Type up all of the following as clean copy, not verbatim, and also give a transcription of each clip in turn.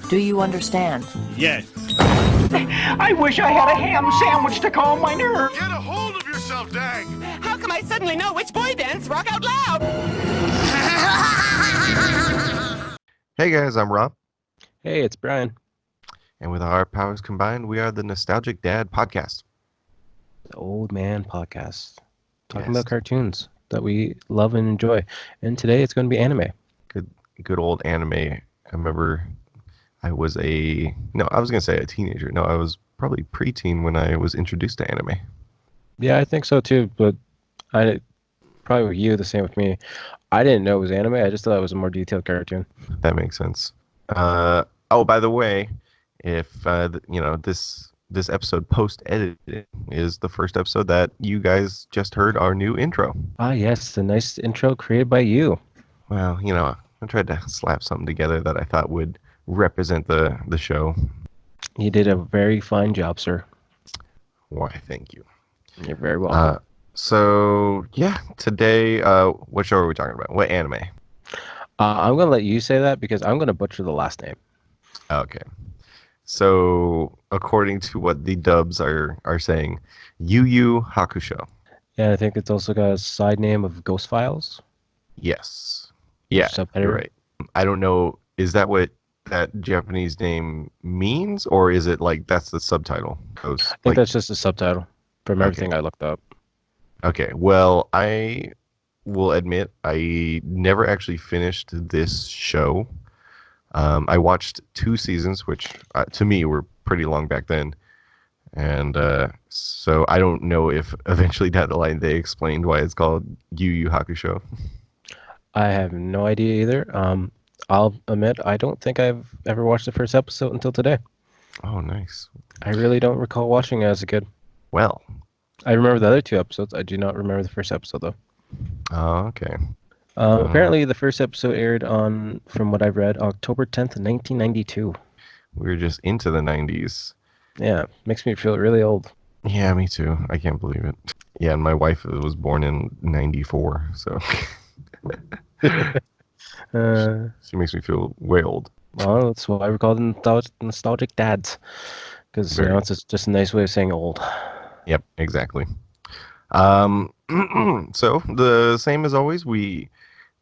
Do you understand? Yes. I wish I had a ham sandwich to calm my nerves. Get a hold of yourself, Dag! How come I suddenly know which boy bands rock out loud? Hey guys, I'm Rob, Hey, it's Brian. and with our powers combined, we are the Nostalgic Dad Podcast. The Old Man Podcast. Talking Yes. about cartoons that we love and enjoy. And today it's going to be anime. Good old anime. I remember I was I was going to say a teenager. No, I was probably preteen when I was introduced to anime. Yeah, I think so too, but I probably with you, the same with me. I didn't know it was anime. I just thought it was a more detailed cartoon. That makes sense. Oh, by the way, if this episode post-edited is the first episode that you guys just heard our new intro. Ah, yes, the nice intro created by you. Well, I tried to slap something together that I thought would represent the show. You did a very fine job, sir. Why, thank you. You're very welcome. So, yeah, today, what show are we talking about? What anime? I'm going to let you say that because I'm going to butcher the last name. Okay. So, according to what the dubs are saying, Yuyu Hakusho. Yeah, I think it's also got a side name of Ghost Files. Yes. Yeah, Subtitle. you're right. I don't know, is that what that Japanese name means, or is it like that's the subtitle? I think that's just a subtitle from everything I looked up. Okay, well, I will admit I never actually finished this show. I watched 2 seasons, which to me were pretty long back then. And so I don't know if eventually down the line they explained why it's called Yu Yu Hakusho. I have no idea either. I'll admit I don't think I've ever watched the first episode until today. Oh, nice. I really don't recall watching it as a kid. Well. I remember the other 2 episodes. I do not remember the first episode, though. Oh, okay. Apparently, the first episode aired on, from what I've read, October 10th, 1992. We were just into the 90s. Yeah, makes me feel really old. Yeah, me too. I can't believe it. Yeah, and my wife was born in 94, so she makes me feel way old. Well, that's why we call them nostalgic dads. Because, it's just a nice way of saying old. Yep, exactly. So the same as always,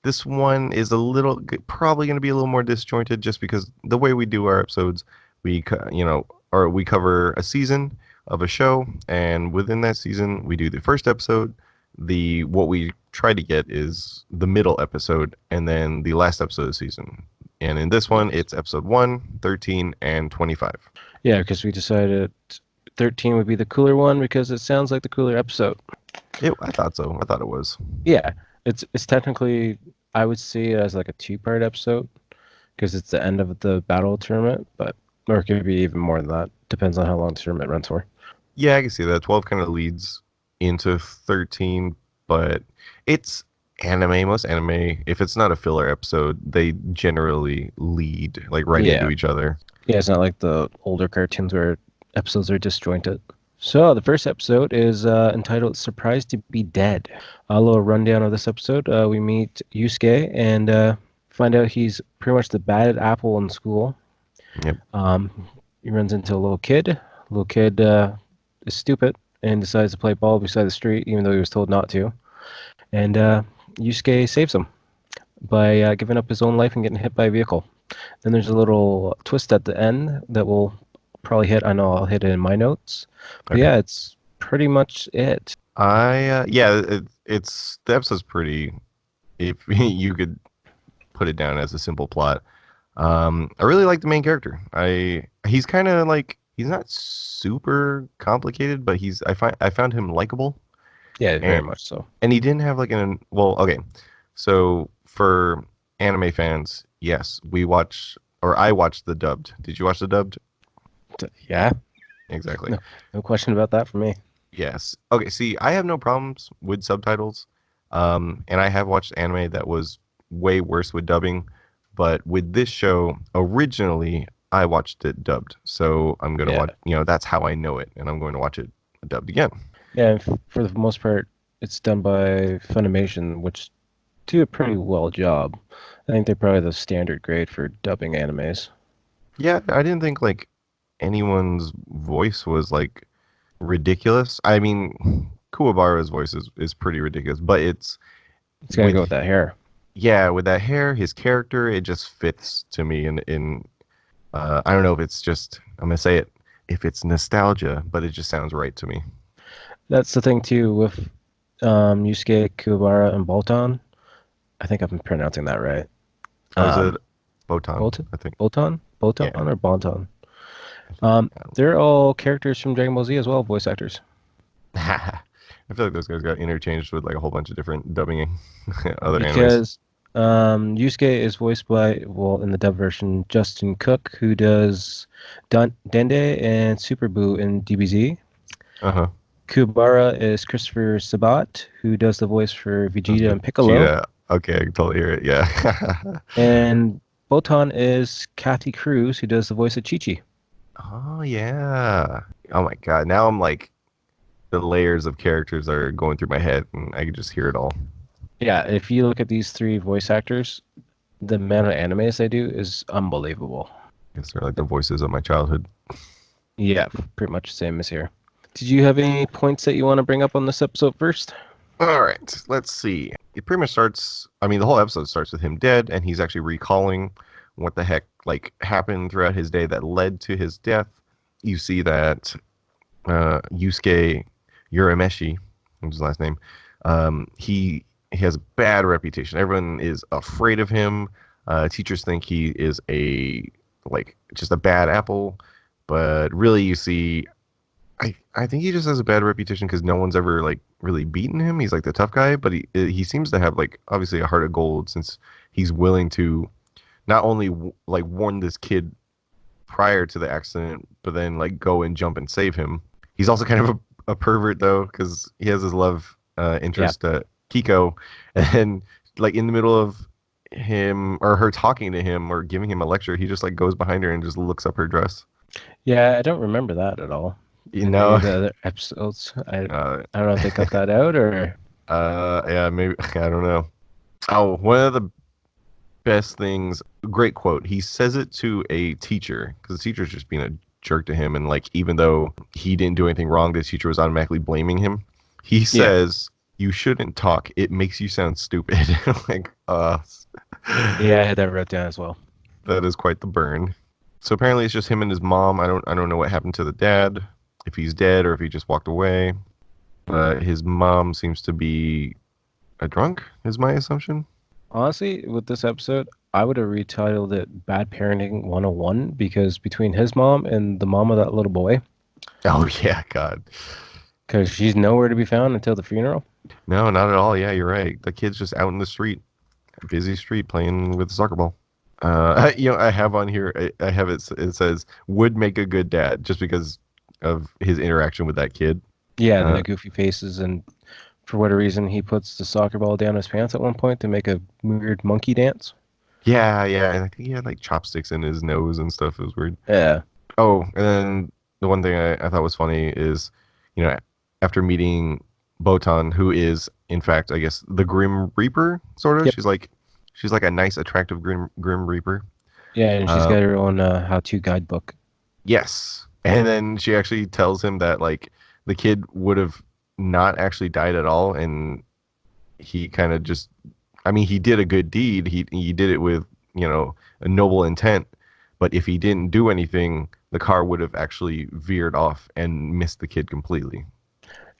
this one is probably going to be a little more disjointed just because the way we do our episodes, we cover a season of a show, and within that season we do the first episode. What we try to get is the middle episode and then the last episode of the season. And in this one, it's episode 1, 13, and 25. Yeah, because we decided 13 would be the cooler one because it sounds like the cooler episode. I thought so. I thought it was. Yeah, it's technically, I would see it as like a 2-part episode because it's the end of the battle tournament, or it could be even more than that. Depends on how long the tournament runs for. Yeah, I can see that. 12 kind of leads into 13, but it's anime. Most anime, if it's not a filler episode, they generally lead like right into each other. Yeah, it's not like the older cartoons where episodes are disjointed. So the first episode is entitled "Surprised to Be Dead." A little rundown of this episode: we meet Yusuke and find out he's pretty much the bad apple in school. Yep. He runs into a little kid. Little kid is stupid and decides to play ball beside the street, even though he was told not to. And Yusuke saves him by giving up his own life and getting hit by a vehicle. Then there's a little twist at the end that will probably hit. I know I'll hit it in my notes. But yeah, it's pretty much it. It's the episode's pretty. If you could put it down as a simple plot, I really like the main character. He's kind of like, he's not super complicated, but I found him likable. Yeah, very much so. And he didn't have like okay. So for anime fans, yes, I watched the dubbed. Did you watch the dubbed? Yeah. Exactly. No question about that for me. Yes. Okay, see, I have no problems with subtitles. And I have watched anime that was way worse with dubbing, but with this show, originally I watched it dubbed. So I'm going to watch, that's how I know it, and I'm going to watch it dubbed again. Yeah, and for the most part, it's done by Funimation, which do a pretty well job. I think they're probably the standard grade for dubbing animes. Yeah, I didn't think like anyone's voice was like ridiculous. I mean, Kuwabara's voice is pretty ridiculous, but it's It's gotta with go with that hair. yeah, with that hair, his character, it just fits to me in I don't know if it's just I'm gonna say it if it's nostalgia, but it just sounds right to me. That's the thing too with Yusuke, Kuwabara, and Bolton. I think I'm pronouncing that right. Oh, is it Um, Botan? Bolton, I think. Bolton, Bolton, Yeah. or Bonton. I think. I They're all characters from Dragon Ball Z as well, voice actors. I feel like those guys got interchanged with like a whole bunch of different dubbing other animes. Because Yusuke is voiced by, well, in the dub version, Justin Cook, who does Dende and Super Boo in DBZ. Uh-huh. Kuwabara is Christopher Sabat, who does the voice for Vegeta and Piccolo. Vegeta. Okay, I can totally hear it. Yeah. And Botan is Kathy Cruz, who does the voice of Chi-Chi. Oh yeah. Oh my God. Now I'm like the layers of characters are going through my head and I can just hear it all. Yeah, if you look at these three voice actors, the amount of animes they do is unbelievable. I guess they're like the voices of my childhood. Yeah, pretty much the same as here. Did you have any points that you want to bring up on this episode first? All right, let's see. It pretty much starts. I mean, the whole episode starts with him dead, and he's actually recalling what the heck like happened throughout his day that led to his death. You see that Yusuke Urameshi, which is his last name, he has a bad reputation. Everyone is afraid of him. Teachers think he is a like just a bad apple, but really, you see I think he just has a bad reputation because no one's ever like really beaten him. He's like the tough guy, but he seems to have like obviously a heart of gold since he's willing to not only like warn this kid prior to the accident, but then like go and jump and save him. He's also kind of a pervert though because he has his love interest Kiko, and like in the middle of him or her talking to him or giving him a lecture, he just like goes behind her and just looks up her dress. Yeah, I don't remember that at all. You In any know, of the other episodes, uh, I don't know if they cut that out or. yeah, maybe I don't know. Oh, one of the best things, great quote. He says it to a teacher because the teacher's just being a jerk to him, and like even though he didn't do anything wrong, the teacher was automatically blaming him. He Yeah. says, "You shouldn't talk. It makes you sound stupid." Like, Yeah, I had that wrote down as well. that is quite the burn. So apparently, it's just him and his mom. I don't know what happened to the dad, if he's dead or if he just walked away. But his mom seems to be a drunk, is my assumption. Honestly, with this episode, I would have retitled it Bad Parenting 101 because between his mom and the mom of that little boy, Oh yeah, God. because she's nowhere to be found until the funeral. No, not at all. Yeah, you're right. The kid's just out in the street, busy street, playing with the soccer ball. I have on here. I have it. It says would make a good dad, just because of his interaction with that kid. Yeah, Uh, the goofy faces, and for whatever reason, he puts the soccer ball down his pants at one point to make a weird monkey dance. yeah. And I think he had like chopsticks in his nose and stuff. It was weird. Yeah. Oh, and then the one thing I thought was funny is, after meeting Botan, who is in fact, I guess, the Grim Reaper, sort of. Yep. She's like a nice, attractive Grim Reaper. Yeah, and she's Uh, got her own how-to guidebook. Yes. And then she actually tells him that like the kid would have not actually died at all, and he kind of just, I mean, he did a good deed. He did it with a noble intent, but if he didn't do anything, the car would have actually veered off and missed the kid completely.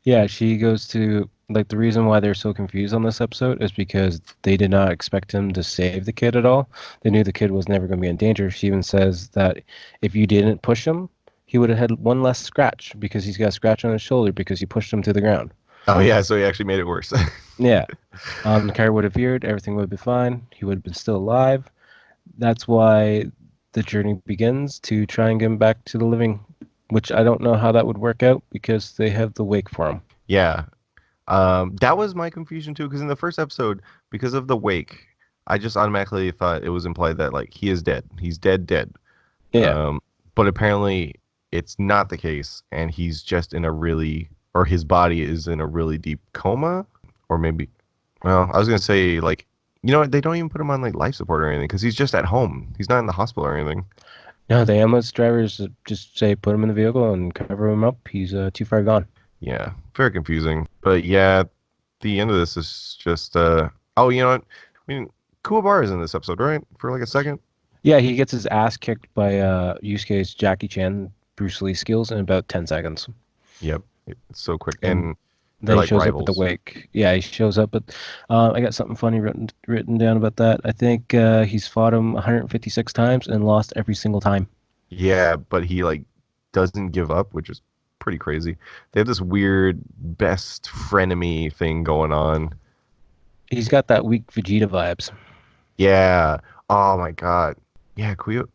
Yeah, she goes to like the reason why they're so confused on this episode is because they did not expect him to save the kid at all. They knew the kid was never going to be in danger. She even says that if you didn't push him, he would have had one less scratch because he's got a scratch on his shoulder because you pushed him to the ground. Oh yeah, so he actually made it worse. Yeah. The car would have veered, everything would be fine. He would have been still alive. That's why the journey begins to try and get him back to the living, which I don't know how that would work out because they have the wake for him. Yeah. That was my confusion too, because in the first episode, because of the wake, I just automatically thought it was implied that like he is dead. He's dead. Yeah. But apparently it's not the case, and he's just in a really, or his body is in a really deep coma, or maybe, well, I was gonna say like, they don't even put him on like life support or anything because he's just at home. He's not in the hospital or anything. No, the ambulance drivers just say put him in the vehicle and cover him up. He's too far gone. Yeah, very confusing. But yeah, the end of this is just oh, you know what? I mean, Kuwabara is in this episode, right? For like a second. Yeah, he gets his ass kicked by Yusuke's Jackie Chan Bruce Lee skills in about 10 seconds. Yep, it's so quick, And and they're then he like shows up at the rivals. wake. Yeah, he shows up, but I got something funny written down about that. I think he's fought him 156 times and lost every single time. Yeah, but he like doesn't give up, which is pretty crazy. They have this weird best frenemy thing going on. He's got that weak Vegeta vibes Yeah. Oh my God. Yeah, Kuya.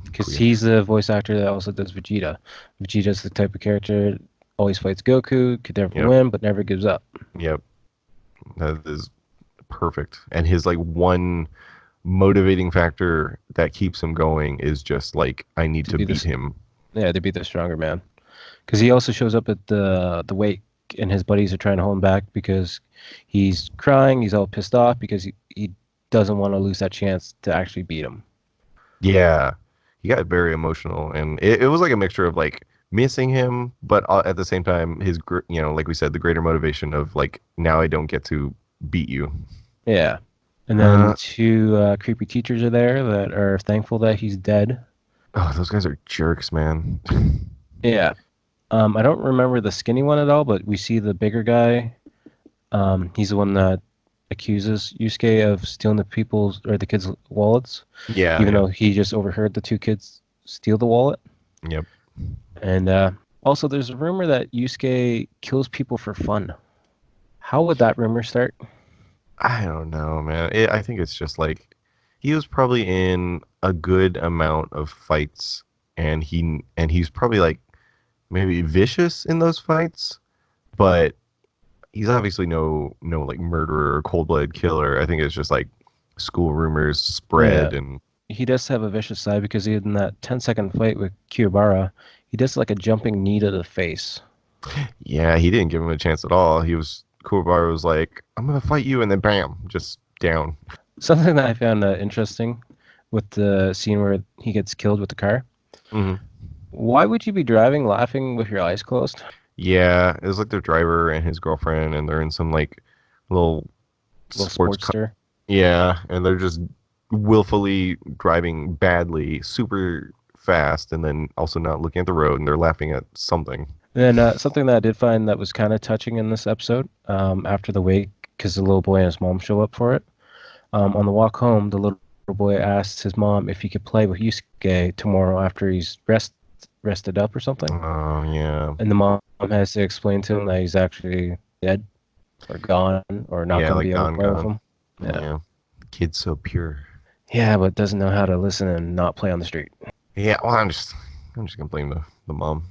because he's the voice actor that also does Vegeta. Vegeta's the type of character always fights Goku, could never Yep. win, but never gives up. Yep. That is perfect. And his like one motivating factor that keeps him going is just like I need to be beat this- him. Yeah, to be the stronger man. Because he also shows up at the wake, and his buddies are trying to hold him back because he's crying. He's all pissed off because he doesn't want to lose that chance to actually beat him. Yeah. He got very emotional, and it was like a mixture of like missing him, but at the same time, his like we said, the greater motivation of like now I don't get to beat you. Yeah. And then Uh, two creepy teachers are there that are thankful that he's dead. Oh, those guys are jerks, man. Yeah. I don't remember the skinny one at all, but we see the bigger guy. He's the one that accuses Yusuke of stealing the kids' wallets, Yeah. even Yeah. though he just overheard the two kids steal the wallet. Yep. And also, there's a rumor that Yusuke kills people for fun. How would that rumor start? I don't know, man. I think it's just like he was probably in a good amount of fights, and he's probably like maybe vicious in those fights, but he's obviously no like murderer or cold-blooded killer. I think it's just like school rumors spread, Yeah. and He does have a vicious side because in that 10-second fight with Kyobara, he does like a jumping knee to the face. yeah, he didn't give him a chance at all. Kuwabara was like, "I'm gonna fight you," and then bam, just down. Something that I found interesting with the scene where he gets killed with the car. hmm Why would you be driving laughing with your eyes closed? Yeah, it was like the driver and his girlfriend, and they're in some like little Little sports car. Sportster. Yeah, and they're just willfully driving badly, super fast, and then also not looking at the road, and they're laughing at something. And then something that I did find that was kind of touching in this episode, after the wake, because the little boy and his mom show up for it. On the walk home, the little boy asks his mom if he could play with Yusuke tomorrow after he's rested up or something. Oh yeah, And the mom has to explain to him that he's actually dead or gone or not Yeah, going to like be able to gone, play with gone. him. Yeah. yeah. Kid's so pure. Yeah, but doesn't know how to listen and not play on the street. Yeah, well, I'm just gonna blame the mom.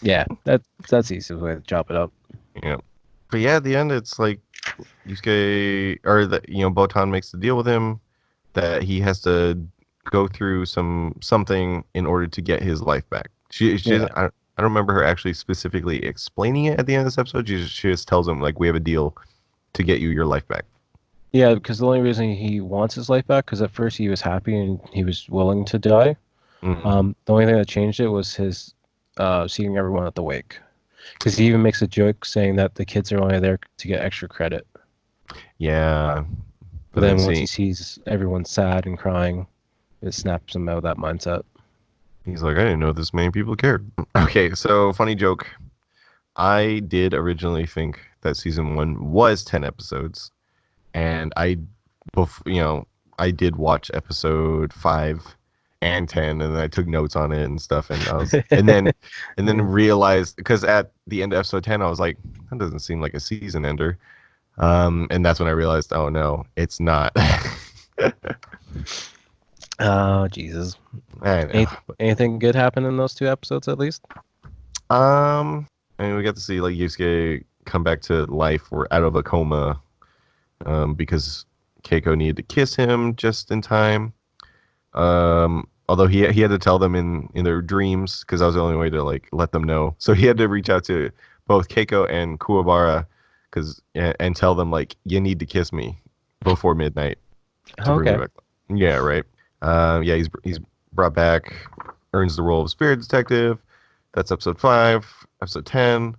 Yeah, that's the easiest way to chop it up. Yeah, but yeah, at the end, it's like Yusuke or that Botan makes the deal with him that he has to go through something in order to get his life back. She Yeah. doesn't, I don't remember her actually specifically explaining it at the end of this episode. She just tells him like we have a deal to get you your life back. Yeah, because the only reason he wants his life back, because at first he was happy and he was willing to die. Mhm. The only thing that changed it was his seeing everyone at the wake. Because he even makes a joke saying that the kids are only there to get extra credit. Yeah, But then once see, he sees everyone sad and crying, it snaps him out of that mindset. he's like, I didn't know this many people cared. Okay, so funny joke. I did originally think that season 1 was 10 episodes, and I did watch episode 5 and 10, and then I took notes on it and stuff, and I was, and then realized, because at the end of episode 10, I was like, that doesn't seem like a season ender, and that's when I realized, oh no, it's not. Oh, Jesus. I know. Anything good happen in those 2 episodes at least? I mean, we got to see like Yusuke come back to life or out of a coma, because Keiko needed to kiss him just in time. Although he had to tell them in their dreams, because that was the only way to like let them know. So he had to reach out to both Keiko and Kuwabara, and tell them like you need to kiss me before midnight to bring me Okay. back. Yeah, right. Yeah, he's brought back. earns the role of spirit detective. That's episode 5. Episode 10.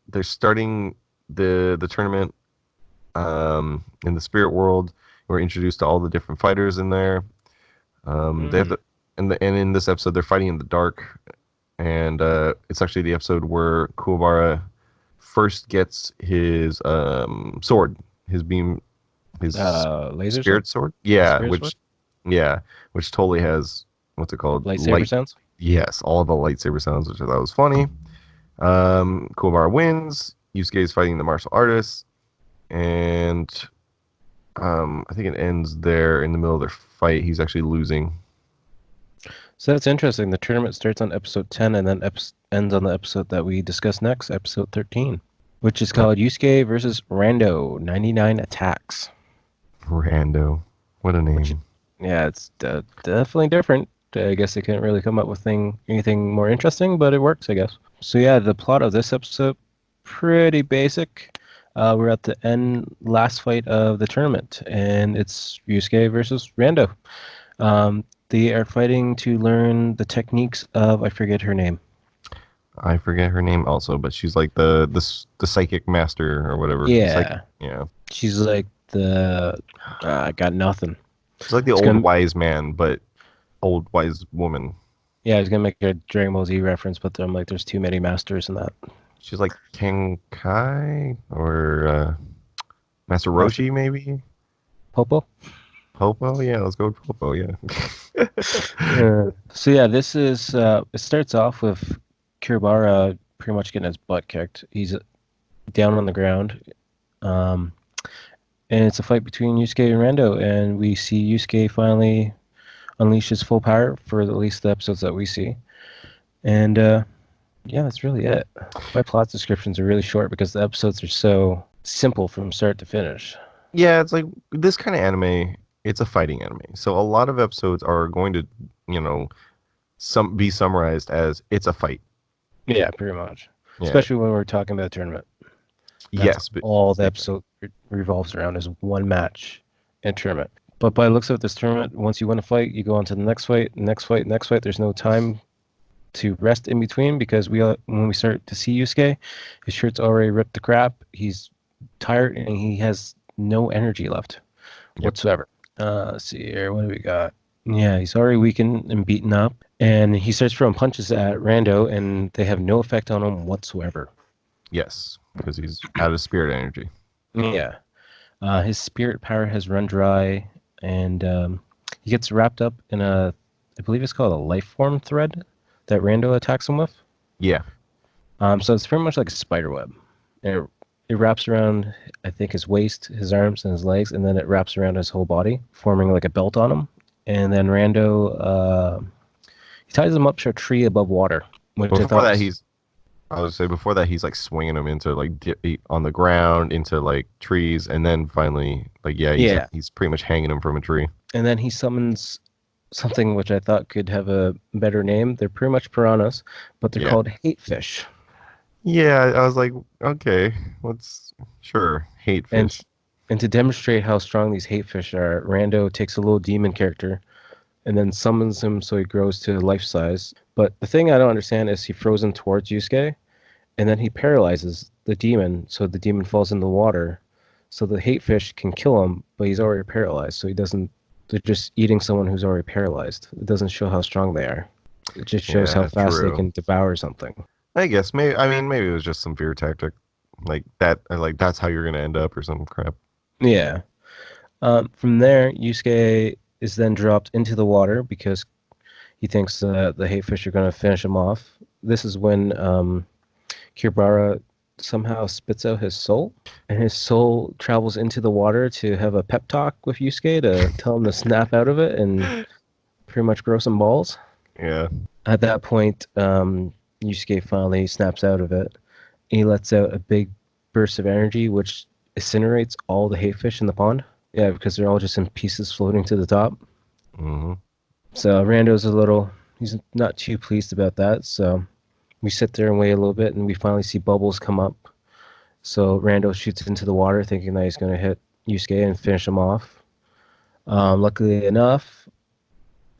They're starting the tournament in the spirit world. We're introduced to all the different fighters in there. They have and in this episode they're fighting in the dark, and it's actually the episode where Kuwabara first gets his sword, his beam, his laser spirit sword. Yeah, Spirit sword? which totally has what's it called? Lightsaber sounds. Yes, all the lightsaber sounds, which I thought was funny. Kuwabara wins. Yusuke is fighting the martial artist, and I think it ends there in the middle of their fight. He's actually losing. So that's interesting. The tournament starts on episode 10 and then ends on the episode that we discuss next, episode 13, which is called Yusuke versus Rando, 99 Attacks. Rando. What a name. Yeah, it's definitely different. I guess they couldn't really come up with anything more interesting, but it works, I guess. So yeah, the plot of this episode, pretty basic. We're at the last fight of the tournament, and it's Yusuke versus Rando. They are fighting to learn the techniques of, I forget her name. I forget her name also, but she's like the psychic master or whatever. Yeah. Yeah. She's like I got nothing. She's like the old wise man, but old wise woman. Yeah, I was going to make a Dragon Ball Z reference, but I'm like, there's too many masters in that. She's like Kenkai or Master Roshi, maybe? Popo? Popo? Yeah, let's go with Popo, yeah. So yeah, this is, it starts off with Kiribara pretty much getting his butt kicked. He's down on the ground. And it's a fight between Yusuke and Rando, and we see Yusuke finally unleash his full power for at least the episodes that we see. And yeah, that's really it. My plot descriptions are really short because the episodes are so simple from start to finish. Yeah, it's like this kind of anime, it's a fighting anime. So a lot of episodes are going to, be summarized as it's a fight. Yeah, pretty much. Yeah. Especially when we're talking about a tournament. Yes, but all the episode revolves around is one match in tournament. But by the looks of this tournament, once you win a fight, you go on to the next fight, next fight, next fight. There's no time to rest in between because when we start to see Yusuke, his shirt's already ripped to crap. He's tired and he has no energy left whatsoever. Let's see here. What do we got? Yeah, he's already weakened and beaten up. And he starts throwing punches at Rando, and they have no effect on him whatsoever. Yes, because he's out of spirit energy. Yeah. His spirit power has run dry, and he gets wrapped up in I believe it's called a life form thread that Rando attacks him with. Yeah. So it's pretty much like a spider web. And it wraps around, I think, his waist, his arms, and his legs, and then it wraps around his whole body, forming like a belt on him. And then Rando, he ties him up to a tree above water. Which before that, he's like swinging him into like on the ground, into like trees, and then finally, he's pretty much hanging him from a tree. And then he summons something which I thought could have a better name. They're pretty much piranhas, but they're called hate fish. Yeah, I was like, okay, hate fish. And to demonstrate how strong these hate fish are, Rando takes a little demon character and then summons him so he grows to life size. But the thing I don't understand is he throws him towards Yusuke, and then he paralyzes the demon, so the demon falls in the water. So the hate fish can kill him, but he's already paralyzed, so they're just eating someone who's already paralyzed. It doesn't show how strong they are. It just shows how fast they can devour something. I guess maybe it was just some fear tactic, like that. Like that's how you're gonna end up or some crap. Yeah. From there, Yusuke is then dropped into the water because he thinks the hate fish are going to finish him off. This is when Kiribara somehow spits out his soul, and his soul travels into the water to have a pep talk with Yusuke to tell him to snap out of it and pretty much grow some balls. Yeah. At that point, Yusuke finally snaps out of it. He lets out a big burst of energy, which incinerates all the hate fish in the pond. Yeah, because they're all just in pieces floating to the top. Mm-hmm. So Rando's he's not too pleased about that. So we sit there and wait a little bit, and we finally see bubbles come up. So Rando shoots into the water, thinking that he's going to hit Yusuke and finish him off. Luckily enough,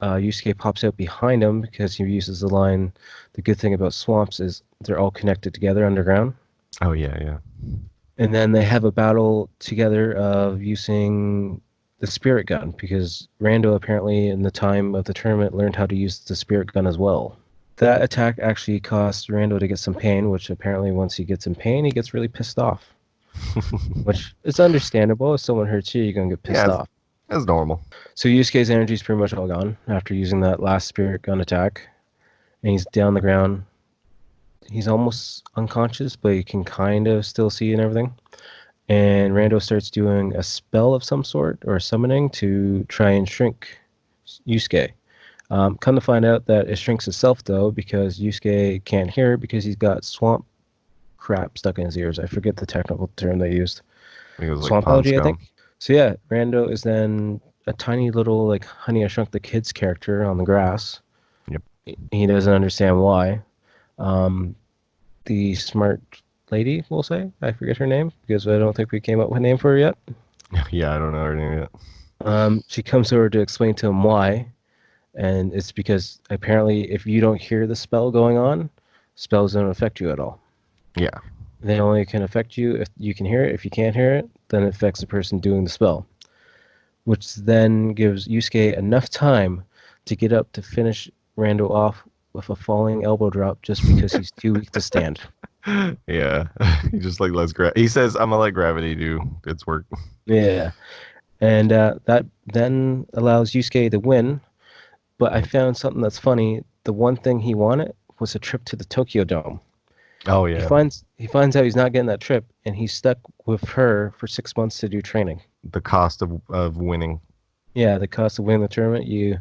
Yusuke pops out behind him because he uses the line, "The good thing about swamps is they're all connected together underground." Oh yeah, yeah. And then they have a battle together of using the spirit gun because Rando apparently in the time of the tournament learned how to use the spirit gun as well. That attack actually costs Rando to get some pain, which apparently once he gets in pain, he gets really pissed off. Which is understandable. If someone hurts you, you're going to get pissed Yeah, off. that's normal. So Yusuke's energy is pretty much all gone after using that last spirit gun attack. And he's down the ground. He's almost unconscious, but you can kind of still see and everything. And Rando starts doing a spell of some sort or summoning to try and shrink Yusuke. Come to find out that it shrinks itself though because Yusuke can't hear it because he's got swamp crap stuck in his ears. I forget the technical term they used. I think it was like Swamp pond allergy, I scum. think. So yeah, Rando is then a tiny little like Honey I Shrunk the Kids character on the grass. Yep. He doesn't understand why. The smart lady, we'll say, I forget her name because I don't think we came up with a name for her yet. Yeah, I don't know her name yet. She comes over to explain to him why, and it's because apparently if you don't hear the spell going on, spells don't affect you at all. Yeah. They only can affect you if you can hear it. If you can't hear it, then it affects the person doing the spell, which then gives Yusuke enough time to get up to finish Rando off with a falling elbow drop just because he's too weak to stand. Yeah. He just like lets he says, "I'm gonna let gravity do its work." Yeah. And that then allows Yusuke to win. But I found something that's funny. The one thing he wanted was a trip to the Tokyo Dome. Oh He yeah. finds out he's not getting that trip, and he's stuck with her for 6 months to do training. The cost of winning. Yeah, the cost of winning the tournament, you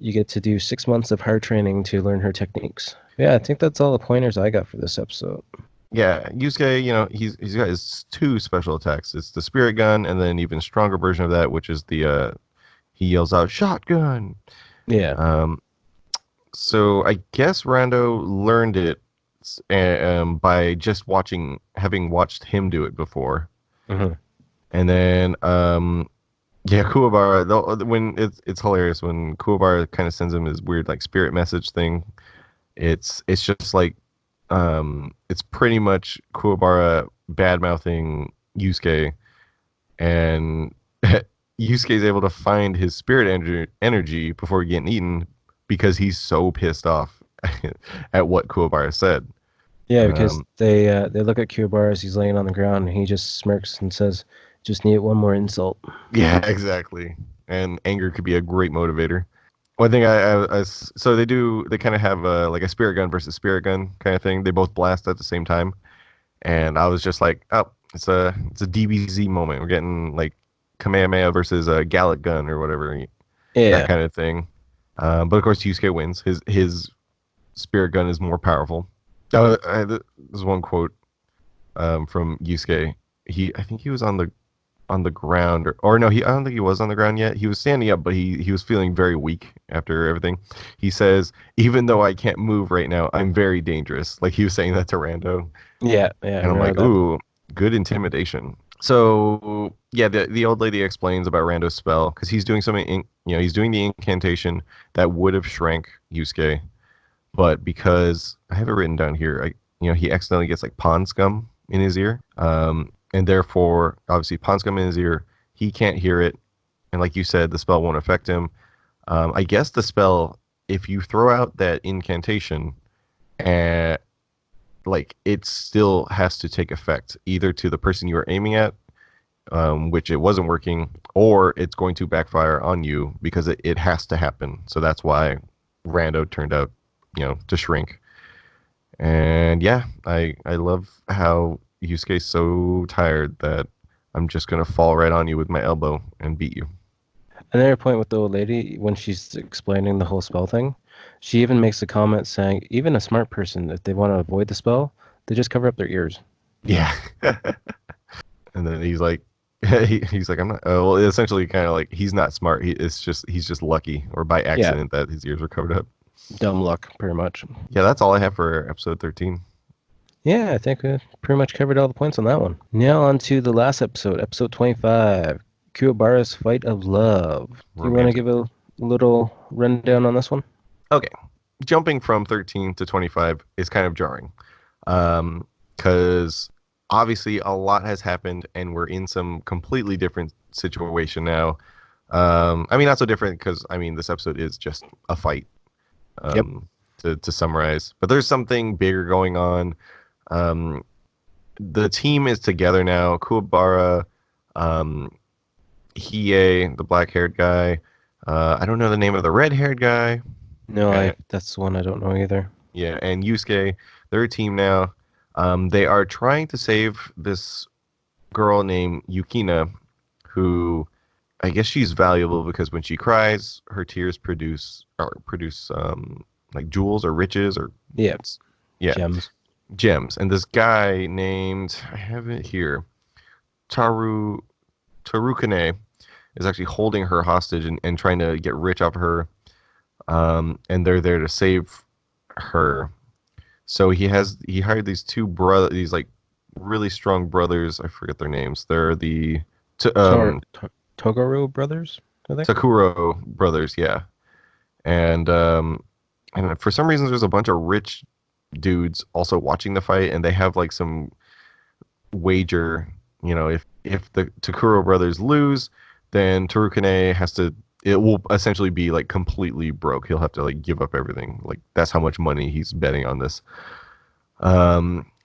get to do 6 months of hard training to learn her techniques. Yeah, I think that's all the pointers I got for this episode. Yeah, Yusuke, he's got his two special attacks. It's the spirit gun, and then an even stronger version of that, which is the he yells out shotgun. Yeah. So I guess Rando learned it by just having watched him do it before. Mhm. And then yeah, Kuwabara. When it's hilarious when Kuwabara kind of sends him his weird like spirit message thing. It's just like it's pretty much Kuwabara bad mouthing Yusuke, and Yusuke's able to find his spirit energy before getting eaten because he's so pissed off at what Kuwabara said. Yeah, because they look at Kuwabara as he's laying on the ground, and he just smirks and says, "Just need one more insult." Yeah, exactly. And anger could be a great motivator. One thing so they kind of have like a spirit gun versus spirit gun kind of thing. They both blast at the same time, and I was just like, oh, it's a DBZ moment. We're getting like Kamehameha versus a Gallic gun or whatever, Yeah. that kind of thing. But of course, Yusuke wins. His spirit gun is more powerful. There's one quote from Yusuke. I think he was on the ground or no, I don't think he was on the ground yet. He was standing up, but he was feeling very weak after everything. He says, "Even though I can't move right now, I'm very dangerous." Like he was saying that to Rando. Yeah. And I'm like, ooh, good intimidation. So yeah, the old lady explains about Rando's spell because he's doing something. He's doing the incantation that would have shrank Yusuke, but because I have it written down here, he accidentally gets like pond scum in his ear. And therefore, obviously, pond scum in his ear, he can't hear it. And like you said, the spell won't affect him. I guess the spell, if you throw out that incantation, like it still has to take effect either to the person you are aiming at, which it wasn't working, or it's going to backfire on you because it has to happen. So that's why Rando turned out, to shrink. And yeah, I love how Yusuke's so tired that I'm just gonna fall right on you with my elbow and beat you. Another point with the old lady when she's explaining the whole spell thing, she even makes a comment saying even a smart person, if they want to avoid the spell, they just cover up their ears. Yeah. And then he's like, he's like, I'm not. Well, essentially, kind of like he's not smart. He's just lucky or by accident that his ears were covered up. Dumb luck, pretty much. Yeah, that's all I have for episode 13. Yeah, I think we pretty much covered all the points on that one. Now on to the last episode, episode 25, Kuwabara's Fight of Love. Do you want to give little rundown on this one? Okay, jumping from 13 to 25 is kind of jarring, because obviously a lot has happened and we're in some completely different situation now. I mean, not so different because I mean this episode is just a fight. Yep. To summarize, but there's something bigger going on. Um, the team is together now. Kuwabara, um, Hiei, the black-haired guy. I don't know the name of the red-haired guy. No, And, that's the one I don't know either. yeah, and Yusuke, they're a team now. They are trying to save this girl named Yukina, who I guess she's valuable because when she cries, her tears produce like jewels or riches or Yeah, yeah gems. gems. And this guy named, I have it here, Tarukane is actually holding her hostage and trying to get rich off her. And they're there to save her. So he hired these like really strong brothers. I forget their names. They're the Togoro brothers, are they? Takuro brothers, yeah. And for some reason there's a bunch of rich dudes also watching the fight, and they have like some wager. If the Takuro brothers lose, then Tarukane has to. It will essentially be like completely broke. He'll have to like give up everything. Like that's how much money he's betting on this.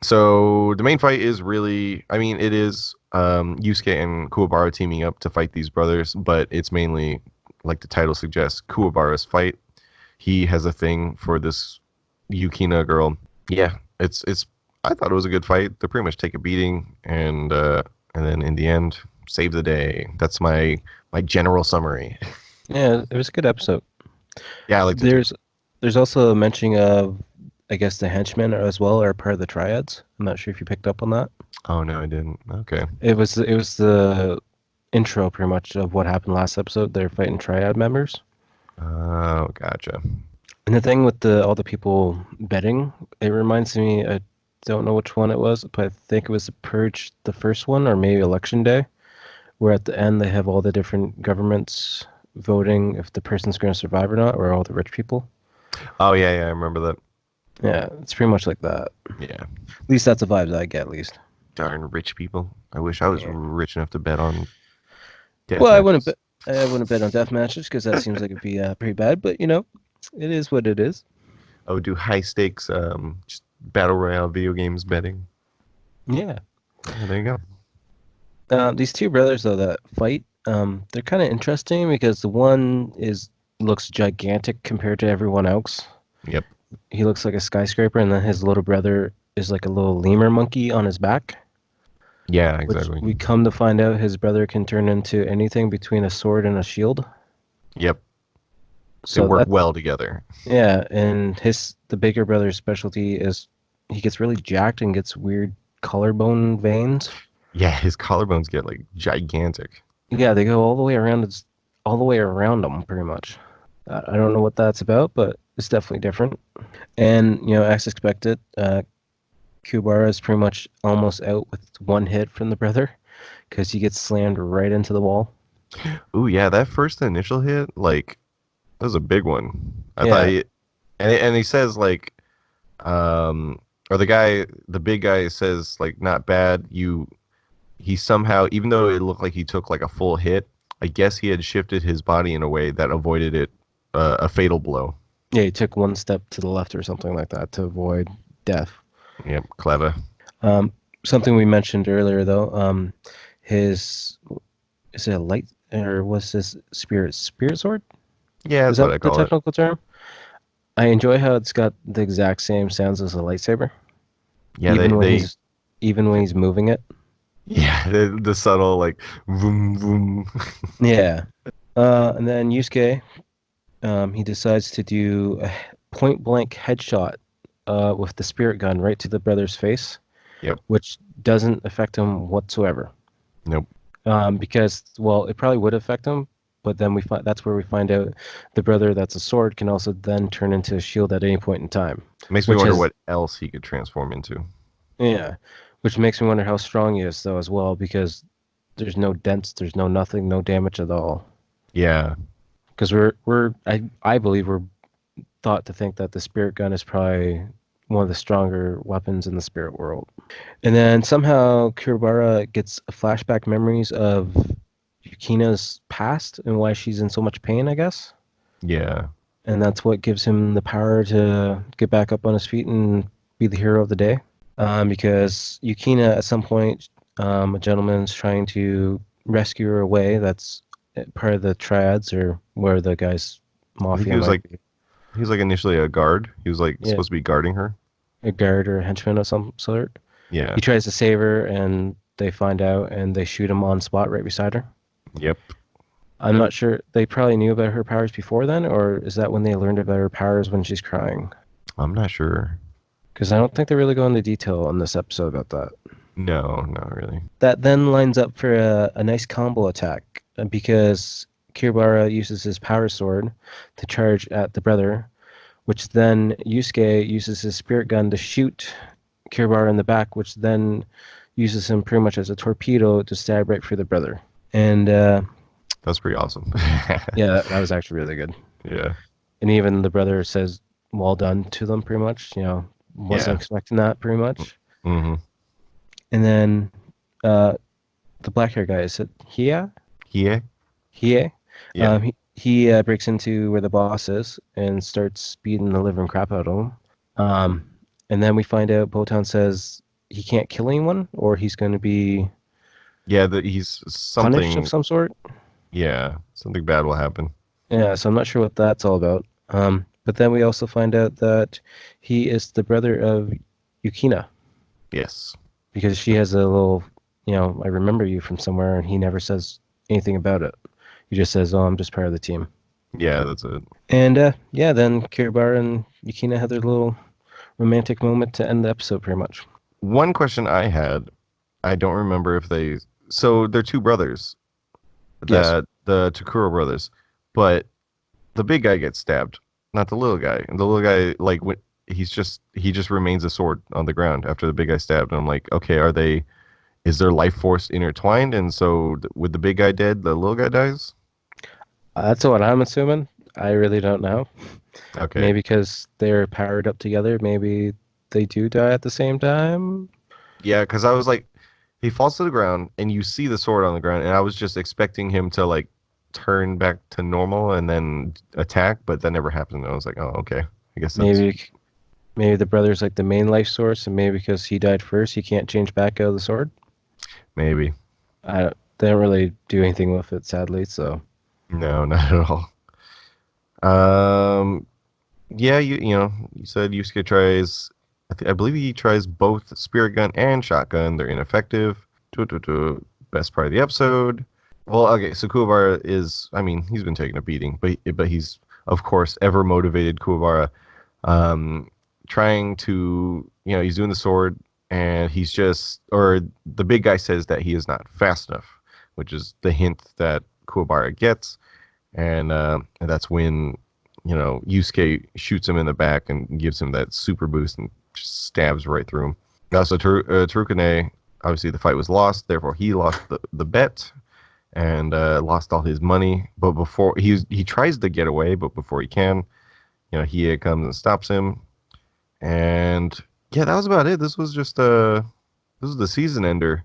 So the main fight is really, I mean, it is Yusuke and Kuwabara teaming up to fight these brothers, but it's mainly, like the title suggests, Kuwabara's fight. He has a thing for this Yukina girl. Yeah, it's. I thought it was a good fight. They pretty much take a beating, and then in the end, save the day. That's my general summary. Yeah, it was a good episode. Yeah, I like to. There's also a mentioning of, I guess, the henchmen as well are part of the triads. I'm not sure if you picked up on that. Oh no, I didn't. Okay. It was the intro pretty much of what happened last episode. They're fighting triad members. Oh, gotcha. And the thing with all the people betting, it reminds me, I don't know which one it was, but I think it was the Purge, the first one, or maybe Election Day, where at the end they have all the different governments voting if the person's going to survive or not, or all the rich people. Oh yeah, I remember that. Yeah, it's pretty much like that. Yeah. At least that's the vibes I get, at least. Darn rich people. I wish I was rich enough to bet on death Well, matches. I wouldn't bet on death matches because that seems like it'd be pretty bad. But it is what it is. Oh, do high stakes just battle royale video games betting. Yeah. Oh, there you go. These two brothers though that fight, they're kind of interesting because the one looks gigantic compared to everyone else. Yep. He looks like a skyscraper, and then his little brother is like a little lemur monkey on his back. Yeah, exactly. Which we come to find out his brother can turn into anything between a sword and a shield. Yep. So they work well together. Yeah, and the bigger brother's specialty is he gets really jacked and gets weird collarbone veins. Yeah, his collarbones get like gigantic. Yeah, they go all the way around. All the way around him, pretty much. I don't know what that's about, but it's definitely different. And as expected, Kubara is pretty much almost out with one hit from the brother because he gets slammed right into the wall. Ooh, yeah, that first initial hit, like, that was a big one. I Yeah. thought and he says like, or the big guy says like, not bad. He somehow, even though it looked like he took like a full hit, I guess he had shifted his body in a way that avoided it, a fatal blow. Yeah, he took one step to the left or something like that to avoid death. Yep, clever. Something we mentioned earlier, though, is it a light, or was this spirit sword? Yeah, that's Is what I that the call it. technical term? I enjoy how it's got the exact same sounds as a lightsaber. Yeah, even when he's moving it. Yeah, the subtle like vroom vroom. Yeah. And then Yusuke, he decides to do a point blank headshot with the spirit gun right to the brother's face. Yep. Which doesn't affect him whatsoever. Nope. Because, well, it probably would affect him, but then that's where we find out the brother that's a sword can also then turn into a shield at any point in time. Makes me wonder what else he could transform into. Yeah, which makes me wonder how strong he is, though, as well, because there's no dents, there's no nothing, no damage at all. Yeah. Because I believe we're thought to think that the spirit gun is probably one of the stronger weapons in the spirit world. And then somehow Kuwabara gets flashback memories of Yukina's past and why she's in so much pain, I guess. Yeah. And that's what gives him the power to get back up on his feet and be the hero of the day. Because Yukina, at some point, a gentleman's trying to rescue her away. That's part of the triads, or where the guy's I think mafia he was might like be. he was like initially a guard. He was like Yeah, supposed to be guarding her. a guard or a henchman of some sort. Yeah. He tries to save her, and they find out, and they shoot him on spot right beside her. Yep. I'm not sure. They probably knew about her powers before then, or is that when they learned about her powers when she's crying? I'm not sure. Because I don't think they really go into detail on this episode about that. No, not really. That then lines up for a nice combo attack because Kiribara uses his power sword to charge at the brother, which then Yusuke uses his spirit gun to shoot Kiribara in the back, which then uses him pretty much as a torpedo to stab right through the brother. And That's pretty awesome. yeah, that was actually really good. Yeah. And even the brother says, "Well done" to them, pretty much. Wasn't Yeah. expecting that, pretty much. Mm-hmm. And then the black hair guy, is it Hie? Yeah. Hie? Yeah. He breaks into where the boss is and starts beating the living crap out of him. And then we find out Botan says he can't kill anyone, or he's going to be Yeah, that he's punished something. of some sort. Yeah, something bad will happen. Yeah, so I'm not sure what that's all about. But then we also find out that he is the brother of Yukina, Yes. because she has a little, I remember you from somewhere, and he never says anything about it. He just says, "Oh, I'm just part of the team." Yeah, that's it. And yeah, then Kiribara and Yukina had their little romantic moment to end the episode, pretty much. One question I had, I don't remember if they. So they're two brothers, Yes. the Takuro brothers, but the big guy gets stabbed, not the little guy. And the little guy, like, when he just remains a sword on the ground after the big guy stabbed. And I'm like, okay, is their life force intertwined? And so with the big guy dead, the little guy dies? That's what I'm assuming. I really don't know. Okay. Maybe because they're powered up together, maybe they do die at the same time. Yeah, because I was like, he falls to the ground and you see the sword on the ground, and I was just expecting him to like turn back to normal and then attack, but that never happened. And I was like, oh, okay. I guess that's Maybe the brother's like the main life source, and maybe because he died first, he can't change back out of the sword. maybe. They don't really do anything with it, sadly. So No, not at all. Yeah, you said Yusuke tries. I believe he tries both spirit gun and shotgun. They're ineffective. Best part of the episode. Well, okay, so Kuwabara is. I mean, he's been taking a beating, but he's of course ever motivated. Kuwabara, trying to he's doing the sword, and he's just the big guy says that he is not fast enough, which is the hint that Kuwabara gets. And that's when, Yusuke shoots him in the back and gives him that super boost and just stabs right through him. So Terukane, obviously the fight was lost, therefore he lost the bet and lost all his money. But before he tries to get away, but before he can, Hiei comes and stops him. And yeah, that was about it. This was the season ender,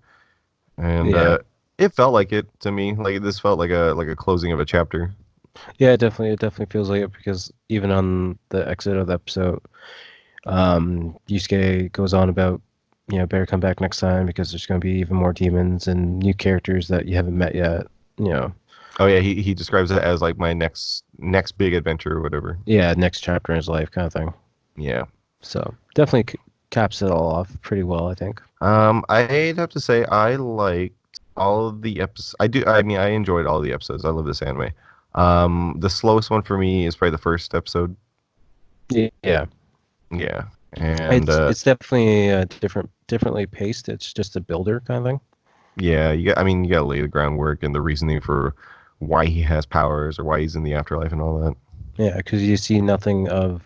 and yeah, it felt like it to me. Like this felt like a closing of a chapter. yeah, it definitely feels like it, because even on the exit of the episode, Yusuke goes on about, better come back next time because there's going to be even more demons and new characters that you haven't met yet. Oh yeah, he describes it as like my next big adventure or whatever. Yeah, next chapter in his life kind of thing. Yeah. So definitely caps it all off pretty well, I think. I'd have to say I liked all of the episodes. I do. I mean, I enjoyed all the episodes. I love this anime. The slowest one for me is probably the first episode. Yeah, Yeah, and it's definitely differently paced. It's just a builder kind of thing. yeah, you got to lay the groundwork and the reasoning for why he has powers or why he's in the afterlife and all that. Yeah, because you see nothing of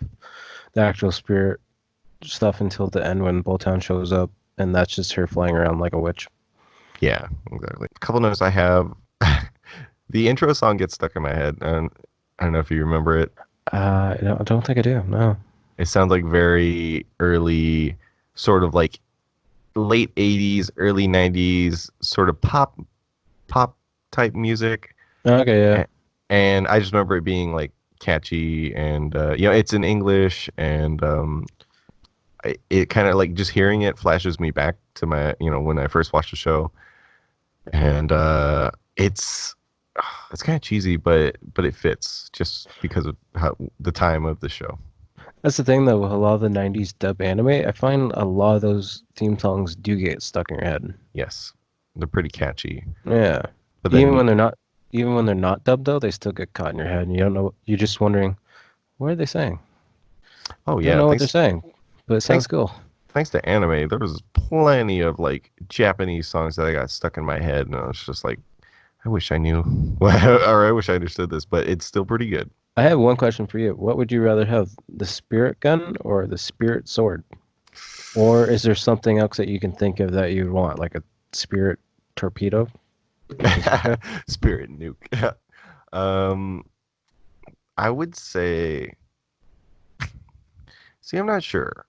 the actual spirit stuff until the end when Botan shows up, and that's just her flying around like a witch. Yeah, exactly. A couple notes I have. The intro song gets stuck in my head, and I don't know if you remember it. No, I don't think I do. No. It sounds like very early, sort of like late 80s, early 90s, sort of pop type music. Okay, yeah. And I just remember it being like catchy and it's in English and it kind of like just hearing it flashes me back to my when I first watched the show and it's kind of cheesy but it fits just because of how the time of the show. That's the thing though, with a lot of the '90s dub anime, I find a lot of those theme songs do get stuck in your head. Yes, they're pretty catchy. Yeah. But Even then when they're not, even when they're not dubbed though, they still get caught in your head, and you don't know. You're just wondering, what are they saying? oh You don't yeah, know what they're saying, but it sounds thanks cool. thanks to anime, there was plenty of like Japanese songs that I got stuck in my head, and I was just like, I wish I knew, or I wish I understood this, but it's still pretty good. I have one question for you. What would you rather have, the spirit gun or the spirit sword? Or is there something else that you can think of that you'd want, like a spirit torpedo? Bazooka? Spirit nuke. um, I would say, see, I'm not sure.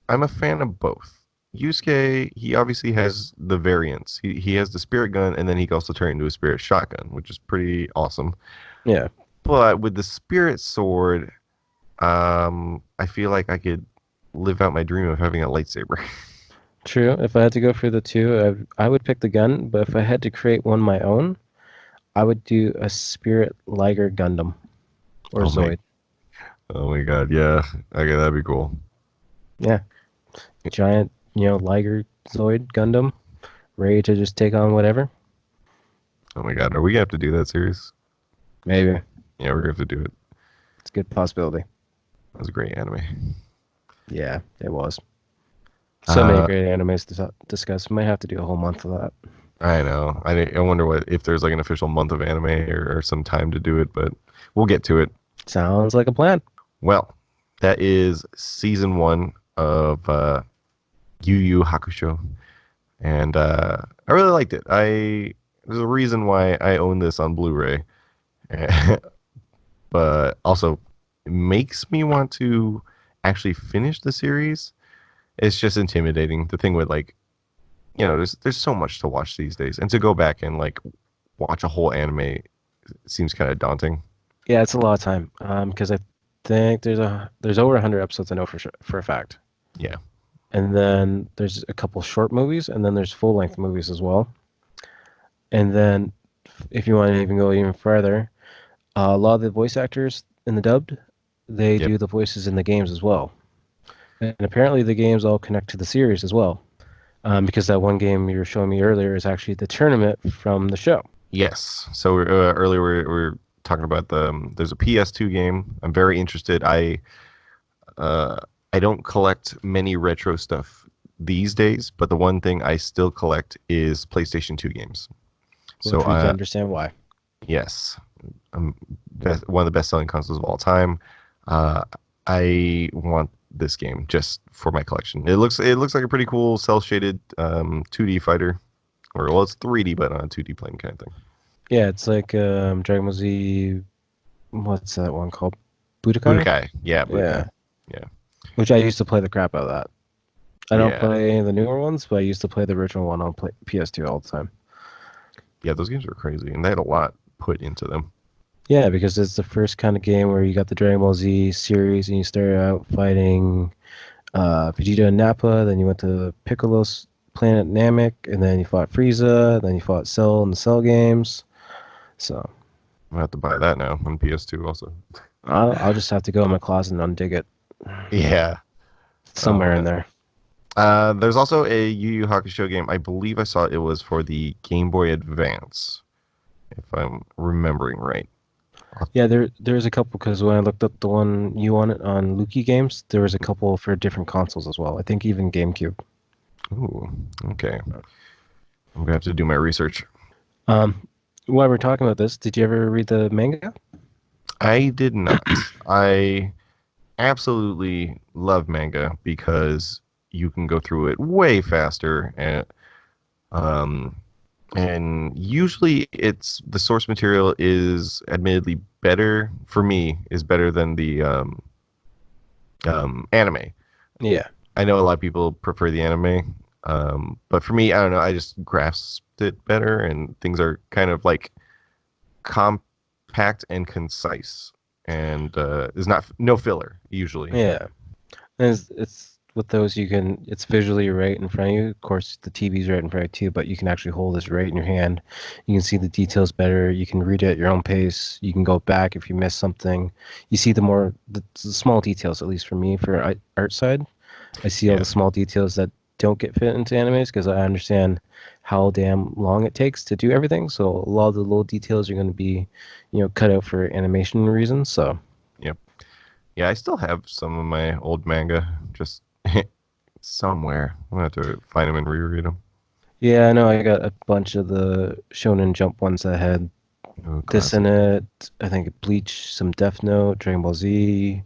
I'm a fan of both. Yusuke, he obviously has the variants. He has the spirit gun, and then he can also turn it into a spirit shotgun, which is pretty awesome. Yeah, But with the spirit sword, I feel like I could live out my dream of having a lightsaber. true. If I had to go for the two, I would pick the gun, but if I had to create one my own, I would do a spirit Liger Gundam or Oh my, Zoid. oh my God, yeah, okay, that'd be cool. Yeah, giant, Liger Zoid Gundam, ready to just take on whatever. Oh my God, are we gonna have to do that series? Maybe. Yeah, we're gonna have to do it. It's a good possibility. That was a great anime. Yeah, it was. So many Uh, great animes to discuss. Might have to do a whole month of that. I know. I wonder if there's like an official month of anime or some time to do it, but we'll get to it. Sounds like a plan. Well, that is season 1 of Yu Yu Hakusho, and I really liked it. There's a reason why I own this on Blu-ray, but also it makes me want to actually finish the series. It's just intimidating. The thing with like, there's so much to watch these days, and to go back and like watch a whole anime seems kind of daunting. Yeah, it's a lot of time. Because I think there's over 100 episodes. I know for sure, for a fact. Yeah. And then there's a couple short movies, and then there's full length movies as well. And then, if you want to even go even further, a lot of the voice actors in the dubbed, they Yep. do the voices in the games as well. And apparently, the games all connect to the series as well. Because that one game you were showing me earlier is actually the tournament from the show. Yes. So earlier we were talking about there's a PS2 game. I'm very interested. Uh, I don't collect many retro stuff these days, but the one thing I still collect is PlayStation 2 games. Which So we can understand why. yes, one of the best-selling consoles of all time. I want this game just for my collection. It looks like a pretty cool cel-shaded 2D fighter, or well, it's 3D but on a 2D plane kind of thing. Yeah, it's like Dragon Ball Z. What's that one called? Budokai? Budokai, yeah, Budokai. Yeah. Which I used to play the crap out of that. I don't Yeah. play any of the newer ones, but I used to play the original one on PS2 all the time. Yeah, those games were crazy, and they had a lot put into them. Yeah, because it's the first kind of game where you got the Dragon Ball Z series, and you started out fighting Vegeta and Nappa, then you went to Piccolo's planet Namek, and then you fought Frieza, then you fought Cell in the Cell games. So I'm gonna have to buy that now on PS2 also. I'll just have to go in my closet and undig it Yeah. somewhere Oh, in there. There's also a Yu Yu Hakusho game. I believe I saw it was for the Game Boy Advance, if I'm remembering right. Yeah, there's a couple because when I looked up the one you wanted on Luki Games, there was a couple for different consoles as well. I think even GameCube. Ooh, okay. I'm gonna have to do my research. While we're talking about this, did you ever read the manga? I did not. I absolutely love manga because you can go through it way faster and and usually it's the source material is admittedly better for me, is better than the anime. Yeah. I know a lot of people prefer the anime, but for me, I don't know. I just grasped it better, and things are kind of like compact and concise, and there's not no filler usually. Yeah. And it's with those it's visually right in front of you. Of course, the TV's right in front of you too, but you can actually hold this right in your hand. You can see the details better. You can read it at your own pace. You can go back if you miss something. You see the small details, at least for me, for art side. I see all Yeah. the small details that don't get fit into animes because I understand how damn long it takes to do everything. So a lot of the little details are going to be, cut out for animation reasons. So Yep. Yeah, I still have some of my old manga just somewhere. I'm gonna have to find them and reread them. yeah, I know I got a bunch of the Shonen Jump ones that had Oh, this classic. in it. I think Bleach, some Death Note, Dragon Ball Z,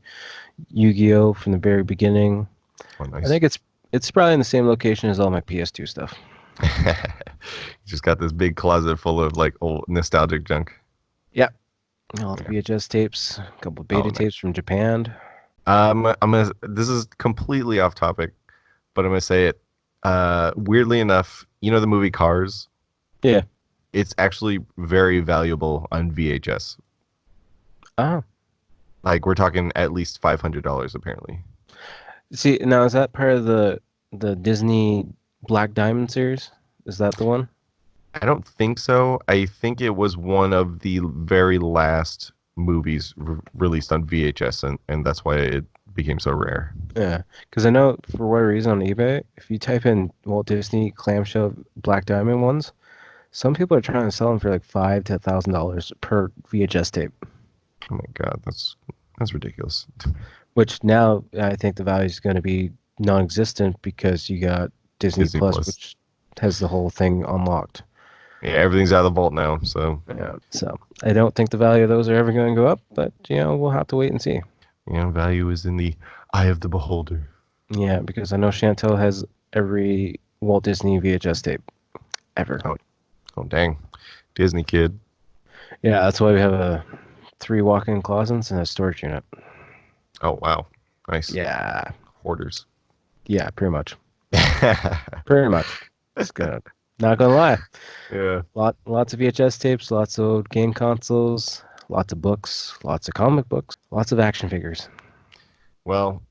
Yu-Gi-Oh from the very beginning. Oh, I nice. think it's probably in the same location as all my PS2 stuff. Just got this big closet full of like old nostalgic junk. Yeah, all the Yeah. VHS tapes, a couple of Oh, beta nice. tapes from Japan. I'm gonna. This is completely off topic, but I'm gonna say it. Weirdly enough, you know the movie Cars? Yeah. It's actually very valuable on VHS. Oh, Like we're talking at least $500 apparently. see, now is that part of the Disney Black Diamond series? Is that the one? I don't think so. I think it was one of the very last movies released on VHS, and that's why it became so rare. Yeah, because I know for what reason on eBay, if you type in Walt Disney clamshell Black Diamond ones, some people are trying to sell them for like $5,000 to $10,000 per VHS tape. Oh my God, that's ridiculous. Which now I think the value is going to be non-existent because you got Disney Disney Plus, Plus. which has the whole thing unlocked. Yeah, everything's out of the vault now, so Yeah, so I don't think the value of those are ever going to go up, but we'll have to wait and see. value is in the eye of the beholder. Yeah, because I know Chantel has every Walt Disney VHS tape ever. Oh, oh dang, Disney kid. Yeah, that's why we have 3 walk-in closets and a storage unit. Oh wow, nice. Yeah, Hoarders. yeah, pretty much. Pretty much. It's good. Not gonna lie. Yeah. Lots of VHS tapes, lots of old game consoles, lots of books, lots of comic books, lots of action figures. Well,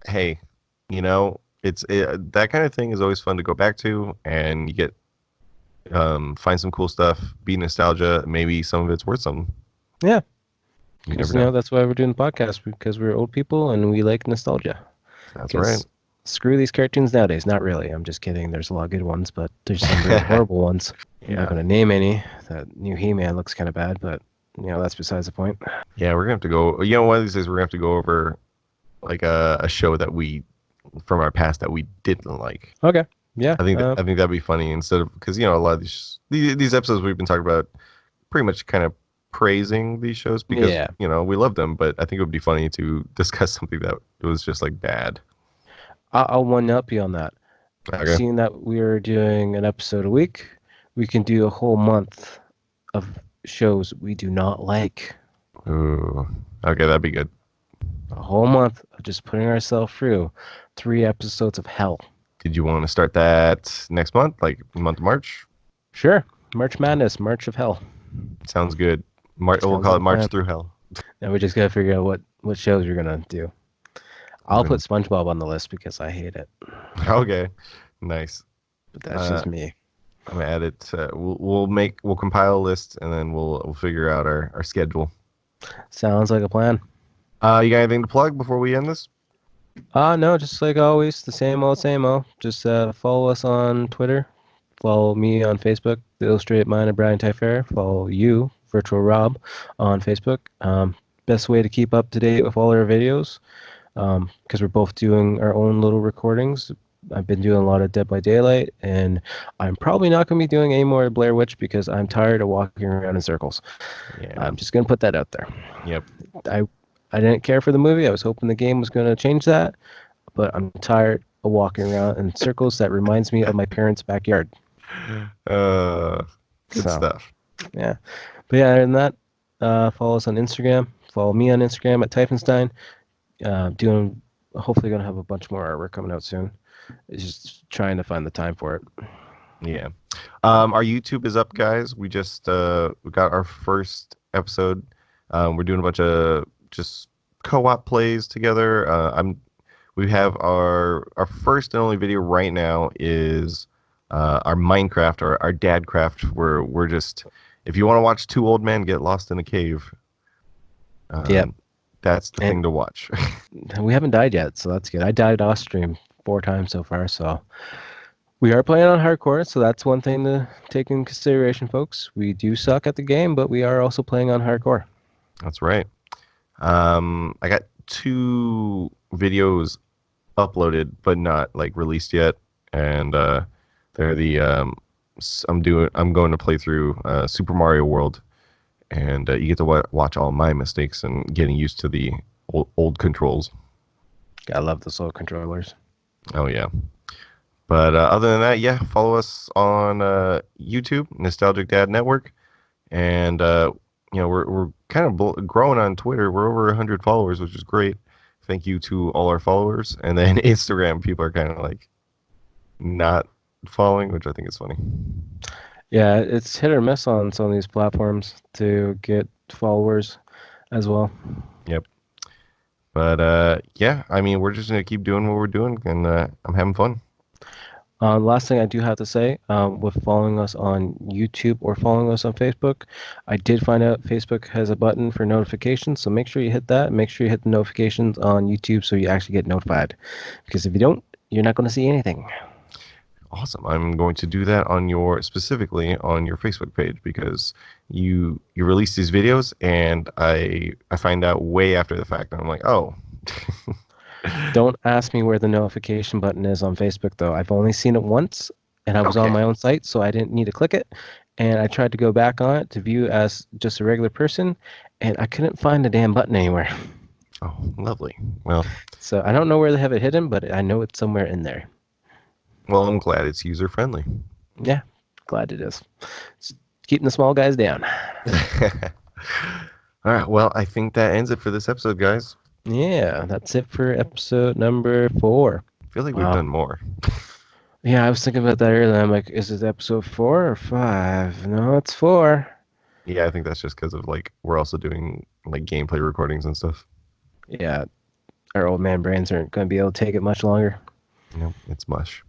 hey, that kind of thing is always fun to go back to, and you get find some cool stuff, be nostalgia. Maybe some of it's worth something. Yeah, You because never know. that's why we're doing the podcast, because we're old people and we like nostalgia. That's Because right. screw these cartoons nowadays. Not really. I'm just kidding. There's a lot of good ones, but there's some really horrible ones. I'm not Yeah. going to name any. That new He-Man looks kind of bad, but that's besides the point. Yeah, we're gonna have to go. One of these days we're gonna have to go over like a show that we from our past that we didn't like. Okay. Yeah. I think that'd be funny instead of because a lot of these episodes we've been talking about pretty much kind of praising these shows because Yeah. We love them, but I think it would be funny to discuss something that was just like bad. I'll one up you on that. Okay. Seeing that we're doing an episode a week, we can do a whole month of shows we do not like. Ooh. Okay, that'd be good. A whole month of just putting ourselves through 3 episodes of hell. Did you want to start that next month, like month of March? Sure. March Madness, March of Hell. Sounds good. We'll Sounds call like it a March plan. through Hell. Now we just gotta figure out what shows you're gonna do. I'll Then- put SpongeBob on the list because I hate it, Okay, nice. but that's just me. I'm gonna add it. We'll compile a list and then we'll figure out our schedule. Sounds like a plan. You got anything to plug before we end this? No, just like always, the same old, same old. Just follow us on Twitter. Follow me on Facebook, The Illustrated Mind of Brian Tyfair. Follow you, Virtual Rob, on Facebook. Best way to keep up to date with all our videos, because we're both doing our own little recordings. I've been doing a lot of Dead by Daylight, and I'm probably not going to be doing any more Blair Witch because I'm tired of walking around in circles. Yeah. I'm just going to put that out there. Yep. I didn't care for the movie. I was hoping the game was going to change that, but I'm tired of walking around in circles. That reminds me of my parents' backyard. Good So, stuff. yeah. But yeah, other than that, follow us on Instagram. Follow me on Instagram at Typhonstein. Hopefully going to have a bunch more artwork coming out soon. It's just trying to find the time for it. Yeah. Our YouTube is up, guys. We just we got our first episode. We're doing a bunch of just co-op plays together. We have our first and only video right now is our Minecraft or our Dadcraft, where we're just, if you want to watch two old men get lost in a cave, Yep. that's the thing to watch. We haven't died yet, so that's good. I died off stream 4 times so far, so we are playing on hardcore, so that's one thing to take in consideration, folks. We do suck at the game, but we are also playing on hardcore. That's right. I got 2 videos uploaded but not like released yet, and they're the I'm going to play through Super Mario World, and you get to watch all my mistakes and getting used to the old controls. I love the slow controllers. Oh yeah. But other than that, yeah, follow us on YouTube, Nostalgic Dad Network, and we're kind of growing on Twitter. We're over 100 followers, which is great. Thank you to all our followers. And then Instagram, people are kind of like not following, which I think is funny. Yeah, it's hit or miss on some of these platforms to get followers as well. Yep. But yeah, I mean, we're just gonna keep doing what we're doing, and I'm having fun. Last thing I do have to say, with following us on YouTube or following us on Facebook, I did find out Facebook has a button for notifications, so make sure you hit that. Make sure you hit the notifications on YouTube so you actually get notified. Because if you don't, you're not going to see anything. Awesome. I'm going to do that specifically on your Facebook page, because you release these videos, and I find out way after the fact, and I'm like, oh. Don't ask me where the notification button is on Facebook, though. I've only seen it once, and I was on my own site, so I didn't need to click it. And I tried to go back on it to view as just a regular person, and I couldn't find the damn button anywhere. Oh, lovely. Well, so I don't know where they have it hidden, but I know it's somewhere in there. Well, I'm glad it's user-friendly. Yeah, glad it is. It's keeping the small guys down. All right, well, I think that ends it for this episode, guys. Yeah, that's it for episode number 4. I feel like we've done more. Yeah, I was thinking about that earlier. I'm like, is it episode 4 or 5? No, it's 4. Yeah, I think that's just because of, like, we're also doing, like, gameplay recordings and stuff. Yeah, our old man brains aren't going to be able to take it much longer. Nope, it's mush.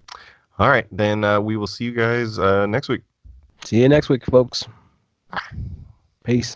All right, then we will see you guys next week. See you next week, folks. Peace.